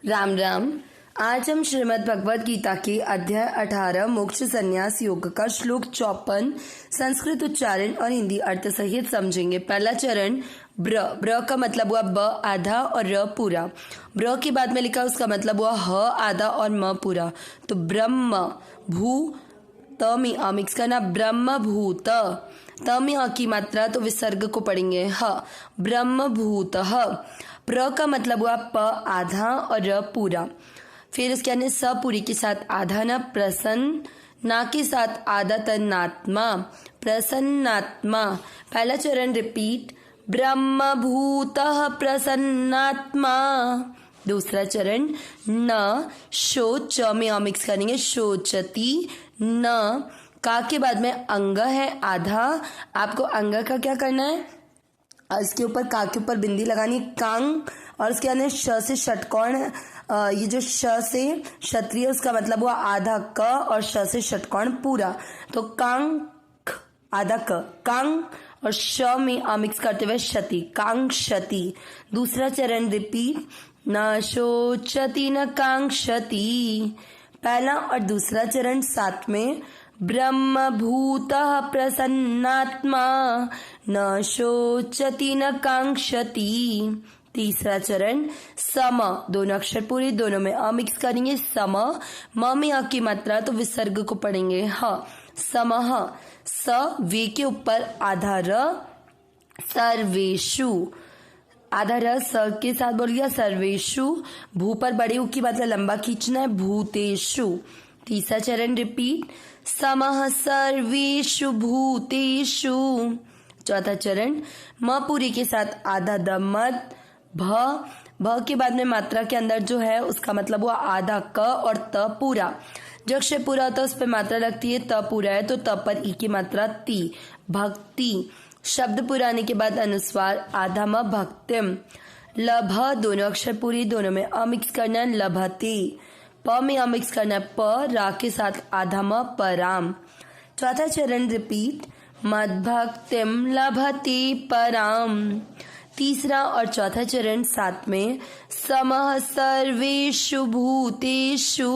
राम राम। आज हम श्रीमद् भगवद गीता के अध्याय 18 मोक्ष संन्यास योग का श्लोक 54 संस्कृत उच्चारण और हिंदी अर्थ सहित समझेंगे। पहला चरण ब्र। ब्र का मतलब हुआ ब आधा और र पूरा। ब्र के बाद में लिखा उसका मतलब हुआ ह आधा और म पूरा। तो ब्रह्म भू त में अ मिक्स करना, ब्रह्म भूत। त में अ की मात्रा तो विसर्ग को पढ़ेंगे ह, ब्रह्म भूत। प्र का मतलब हुआ प आधा और र पूरा। फिर उसके अन्य स पूरी के साथ आधा न, प्रसन्न ना के साथ आधा तन्नात्मा, प्रसन्नात्मा। पहला चरण रिपीट, ब्रह्म भूत प्रसन्नात्मा। दूसरा चरण न शोच में अ मिक्स करेंगे, शोचती। न का के बाद में अंग है आधा, आपको अंग का क्या करना है, इसके ऊपर का के ऊपर बिंदी लगानी, कांग। और उसके अंदर श से षटकोण, ये जो श से क्षत्रिय उसका मतलब हुआ आधा क और श से षटकोण पूरा। तो कांग आधा क, कांग और श में अ मिक्स करते हुए क्षति, कांग क्षति। दूसरा चरण रिपीट, न शोचति न कांक्षति। पहला और दूसरा चरण साथ में, ब्रह्म भूत प्रसन्नात्मा न शोचति न कांक्षति। तीसरा चरण सम, दोनों अक्षर पूरी, दोनों में अ मिक्स करेंगे, सम। म में अ की मात्रा तो विसर्ग को पढ़ेंगे ह, समह। स वे के ऊपर आधा र, सर्वेषु। आधा र स के साथ बोल गया सर्वेषु। भू पर बड़े ऊ की मतलब लंबा खींचना है, भूतेषु। तीसरा चरण रिपीट, समः सर्वेषु भूतेषु। चौथा चरण म पूरी के साथ आधा द मद, भ के बाद में मात्रा के अंदर जो है उसका मतलब हुआ आधा क और त पूरा। जो अक्षर पूरा होता है उस पर मात्रा लगती है, त पूरा है तो त पर ई की मात्रा ती, भक्ति। शब्द पूरा आने के बाद अनुस्वार आधा म भक्तिम। लभ दोनों अक्षर पूरी, दोनों में अ मिक्स करना है, लभते। प में अ मिक्स करना है, प रा के साथ आधा म पराम। चौथा चरण रिपीट, मद्भक्तिम लभते पराम। तीसरा और चौथा चरण साथ में, समः सर्वेषु भूतेषु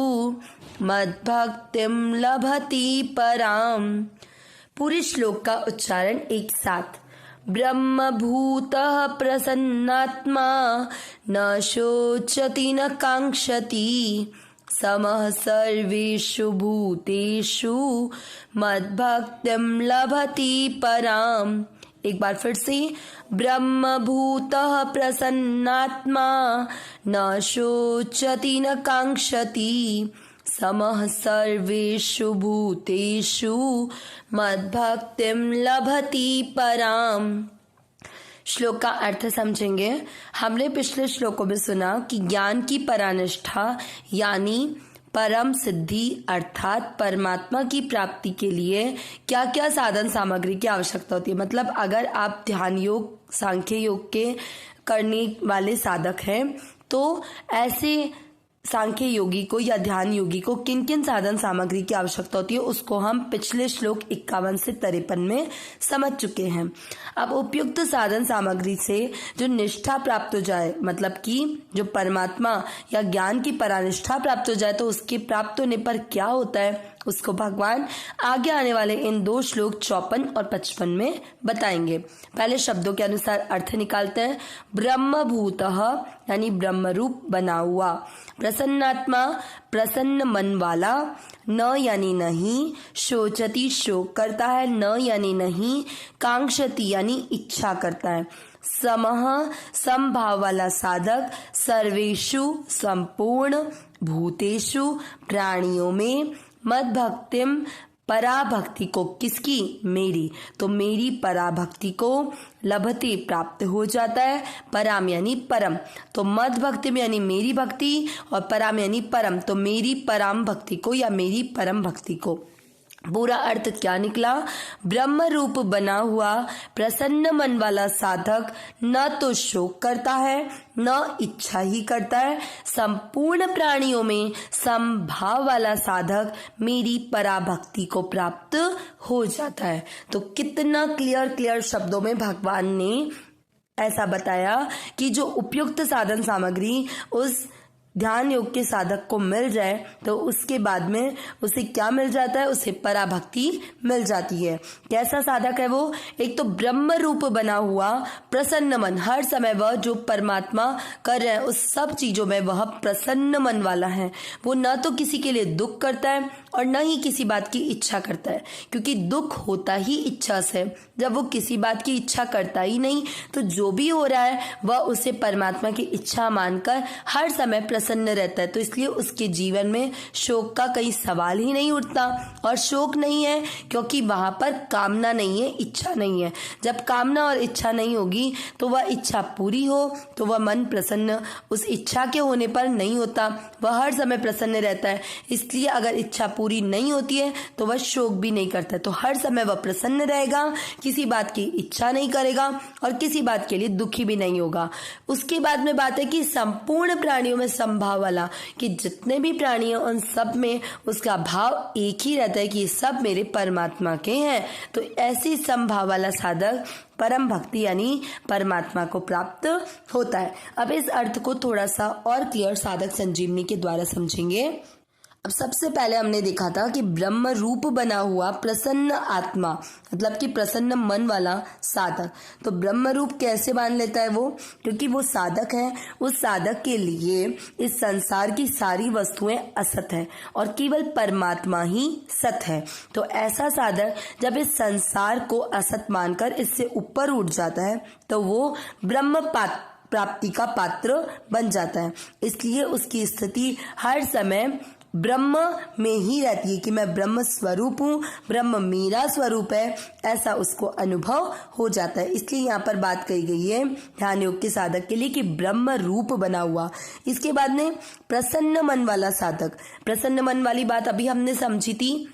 मद्भक्तिम लभते पराम। पूरे श्लोक का उच्चारण एक साथ, ब्रह्म भूतः प्रसन्नात्मा न शोचति न कांक्षति समः सर्वेषु भूतेषु मद्भक्तिं लभते पराम। एक बार फिर से, ब्रह्म भूतः प्रसन्नात्मा न शोचति न कांक्षति समः सर्वेषु भूतेषु मद्भक्तिं लभते पराम। श्लोक का अर्थ समझेंगे। हमने पिछले श्लोकों में सुना कि ज्ञान की परानिष्ठा यानी परम सिद्धि अर्थात परमात्मा की प्राप्ति के लिए क्या क्या साधन सामग्री की आवश्यकता होती है। मतलब अगर आप ध्यान योग, सांख्य योग के करने वाले साधक हैं तो ऐसे सांख्य योगी को या ध्यान योगी को किन किन साधन सामग्री की आवश्यकता होती है उसको हम पिछले श्लोक 51 से 53 में समझ चुके हैं। अब उपयुक्त साधन सामग्री से जो निष्ठा प्राप्त हो जाए, मतलब कि जो परमात्मा या ज्ञान की परानिष्ठा प्राप्त हो जाए, तो उसके प्राप्त होने पर क्या होता है उसको भगवान आगे आने वाले इन दो श्लोक 54 और 55 में बताएंगे। पहले शब्दों के अनुसार अर्थ निकालते हैं। ब्रह्म भूतः यानी ब्रह्म रूप बना हुआ, प्रसन्नात्मा प्रसन्न मन वाला, न यानी नहीं, शोचति शोक करता है, न यानी नहीं, कांक्षति यानी इच्छा करता है, समः समभाव वाला साधक, सर्वेषु संपूर्ण, भूतेषु प्राणियों में, मद्भक्तिम पराभक्ति को, किसकी, मेरी, तो मेरी पराभक्ति को, लभते प्राप्त हो जाता है, पराम यानी परम, तो मद भक्ति यानी मेरी भक्ति और पराम यानी परम, तो मेरी पराम भक्ति को या मेरी परम भक्ति को। पूरा अर्थ क्या निकला, ब्रह्म रूप बना हुआ प्रसन्न मन वाला साधक न तो शोक करता है न इच्छा ही करता है, संपूर्ण प्राणियों में समभाव वाला साधक मेरी पराभक्ति को प्राप्त हो जाता है। तो कितना क्लियर शब्दों में भगवान ने ऐसा बताया कि जो उपयुक्त साधन सामग्री उस ध्यान योग के साधक को मिल जाए तो उसके बाद में उसे क्या मिल जाता है, उसे पराभक्ति मिल जाती है। कैसा साधक है वो? एक तो ब्रह्म रूप बना हुआ प्रसन्न मन, हर समय वह जो परमात्मा कर रहे हैं उस सब चीजों में वह प्रसन्न मन वाला है। वो न तो किसी के लिए दुख करता है और न ही किसी बात की इच्छा करता है, क्योंकि दुख होता ही इच्छा से। जब वो किसी बात की इच्छा करता ही नहीं तो जो भी हो रहा है वह उसे परमात्मा की इच्छा मानकर हर समय प्रसन्न रहता है। तो इसलिए उसके जीवन में शोक का कोई सवाल ही नहीं उठता। और शोक नहीं है क्योंकि वहां पर कामना नहीं है, इच्छा नहीं है। जब कामना और इच्छा नहीं होगी तो वह इच्छा पूरी हो तो वह मन प्रसन्न उस इच्छा के होने पर नहीं होता, वह हर समय प्रसन्न रहता है। इसलिए अगर इच्छा पूरी नहीं होती है तो वह शोक भी नहीं करता, तो हर समय वह प्रसन्न रहेगा, किसी बात की इच्छा नहीं करेगा और किसी बात के लिए दुखी भी नहीं होगा। उसके बाद में बात है कि संपूर्ण प्राणियों में समभाव वाला, कि जितने भी प्राणी हैं उन सब में उसका भाव एक ही रहता है कि ये सब मेरे परमात्मा के हैं। तो ऐसी समभाव वाला साधक परम भक्ति यानी परमात्मा को प्राप्त होता है। अब इस अर्थ को थोड़ा सा और क्लियर साधक संजीवनी के द्वारा समझेंगे। अब सबसे पहले हमने देखा था कि ब्रह्म रूप बना हुआ प्रसन्न आत्मा, मतलब कि प्रसन्न मन वाला साधक। तो ब्रह्म रूप कैसे मान लेता है वो? क्योंकि वो साधक है, उस साधक के लिए इस संसार की सारी वस्तुएं असत है और केवल परमात्मा ही सत है। तो ऐसा साधक जब इस संसार को असत मानकर इससे ऊपर उठ जाता है तो वो ब्रह्म प्राप्ति का पात्र बन जाता है। इसलिए उसकी स्थिति हर समय ब्रह्म में ही रहती है कि मैं ब्रह्म स्वरूप हूँ, ब्रह्म मेरा स्वरूप है, ऐसा उसको अनुभव हो जाता है। इसलिए यहाँ पर बात कही गई है ध्यान योग के साधक के लिए कि ब्रह्म रूप बना हुआ। इसके बाद में प्रसन्न मन वाला साधक, प्रसन्न मन वाली बात अभी हमने समझी थी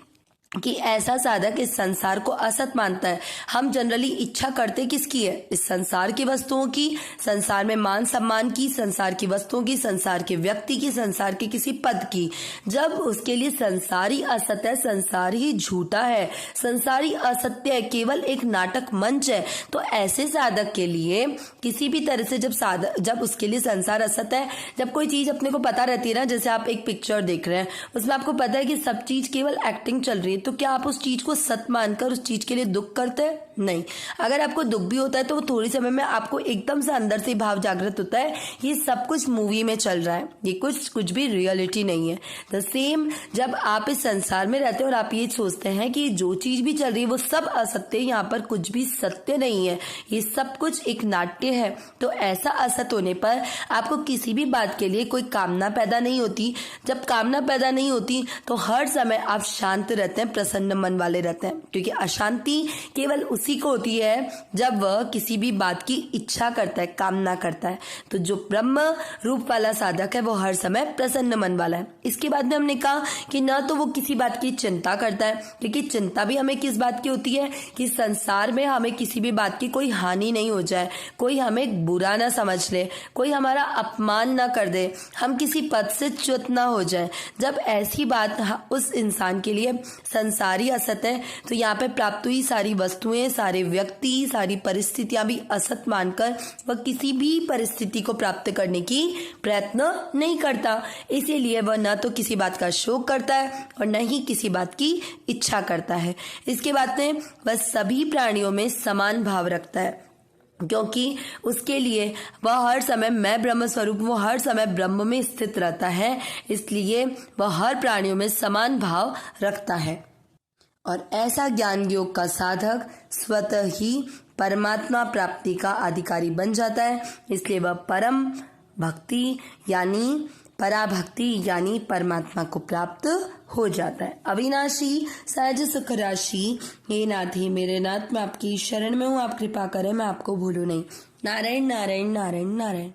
कि ऐसा साधक इस संसार को असत मानता है। हम जनरली इच्छा करते किसकी है? इस संसार की वस्तुओं की, संसार में मान सम्मान की, संसार की वस्तुओं की, संसार के व्यक्ति की, संसार के किसी पद की। जब उसके लिए संसार ही असत है, संसार ही झूठा है, संसार ही असत्य है, केवल एक नाटक मंच है, तो ऐसे साधक के लिए किसी भी तरह से जब उसके लिए संसार असत है, जब कोई चीज अपने को पता रहती है ना, जैसे आप एक पिक्चर देख रहे हैं उसमें आपको पता है कि सब चीज केवल एक्टिंग चल रही है, तो क्या आप उस चीज को सत मानकर उस चीज के लिए दुख करते हैं? नहीं। अगर आपको दुख भी होता है तो वो थोड़ी समय में आपको एकदम से अंदर से भाव जागृत होता है ये सब कुछ मूवी में चल रहा है, ये कुछ भी रियलिटी नहीं है। द सेम जब आप इस संसार में रहते हैं और आप ये सोचते हैं कि जो चीज भी चल रही है वो सब असत्य है, यहाँ पर कुछ भी सत्य नहीं है, ये सब कुछ एक नाट्य है, तो ऐसा असत होने पर आपको किसी भी बात के लिए कोई कामना पैदा नहीं होती। जब कामना पैदा नहीं होती तो हर समय आप शांत रहते हैं, प्रसन्न मन वाले रहते हैं, क्योंकि अशांति केवल उसी को होती है जब वह किसी भी बात की इच्छा करता है, कामना करता है। तो जो ब्रह्म रूप वाला साधक है वो हर समय प्रसन्न मन वाला है। इसके बाद में हमने कहा कि ना तो वो किसी बात की चिंता करता है, क्योंकि चिंता भी हमें किस बात की होती है कि संसार में हमें किसी भी बात की कोई हानि नहीं हो जाए, कोई हमें बुरा ना समझ ले, कोई हमारा अपमान ना कर दे, हम किसी पद से च्युत ना हो जाए। जब ऐसी बात उस इंसान के लिए संसारी असत है तो यहाँ पे प्राप्त हुई सारी वस्तुएं, सारे व्यक्ति, सारी परिस्थितियां भी असत मानकर वह किसी भी परिस्थिति को प्राप्त करने की प्रयत्न नहीं करता। इसीलिए वह न तो किसी बात का शोक करता है और न ही किसी बात की इच्छा करता है। इसके बाद में वह सभी प्राणियों में समान भाव रखता है, क्योंकि उसके लिए वह हर समय मैं ब्रह्म स्वरूप, वो हर समय ब्रह्म में स्थित रहता है, इसलिए वह हर प्राणियों में समान भाव रखता है। और ऐसा ज्ञान योग का साधक स्वतः ही परमात्मा प्राप्ति का अधिकारी बन जाता है, इसलिए वह परम भक्ति यानी पराभक्ति यानी परमात्मा को प्राप्त हो जाता है। अविनाशी सहज सुख राशि हे नाथ, ही मेरे नाथ, मैं आपकी शरण में हूँ, आप कृपा करें मैं आपको भूलूं नहीं। नारायण नारायण नारायण नारायण।